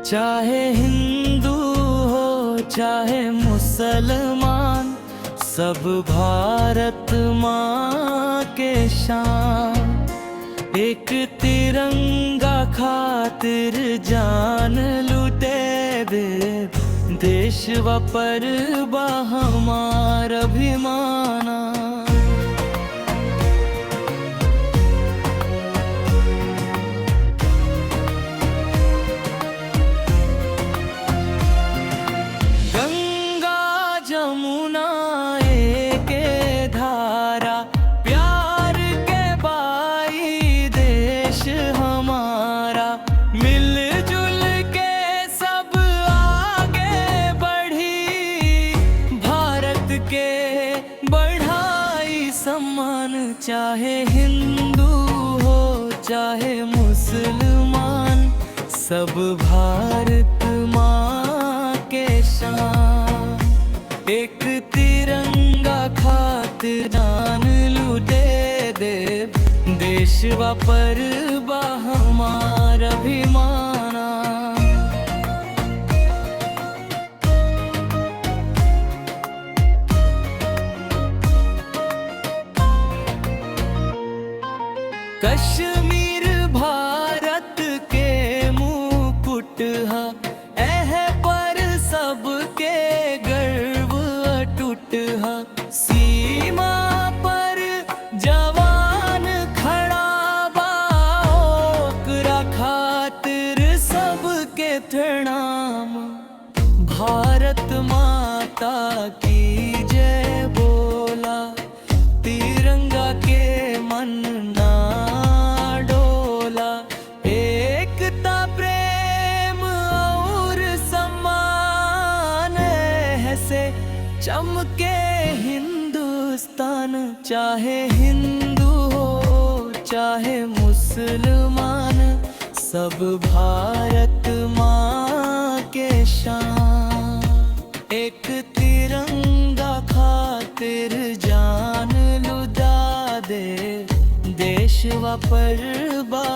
चाहे हिंदू हो चाहे मुसलमान, सब भारत माँ के शान। एक तिरंगा खातिर जान लुटे दे, देश व परवा हमार अभिमाना। गंगा जमुना एके धारा, प्यार के बाई देश हमारा। मिलजुल के सब आगे बढ़ी, भारत के बढ़ाई सम्मान। चाहे हिंदू हो चाहे मुसलमान, सब भारत माँ के शान। एक तिरंगा खातिर जान लुटे दे, देश व परवा हमार अभिमाना। कश्मीर भारत के मुकुट हा, एह पर सबके गर्व अटूट हा। सीमा पर जवान खड़ा बा, ओकरा खातिर सबके प्रणाम। भारत माता की जय बोला, तिरंगा के मन ना डोला। एकता प्रेम और सम्मान से चमके हिंदुस्तान। चाहे हिंदू हो चाहे मुसलमान, सब भारत माँ के शान। एक तिरंगा खातिर जान लुटा दे, देश व परवा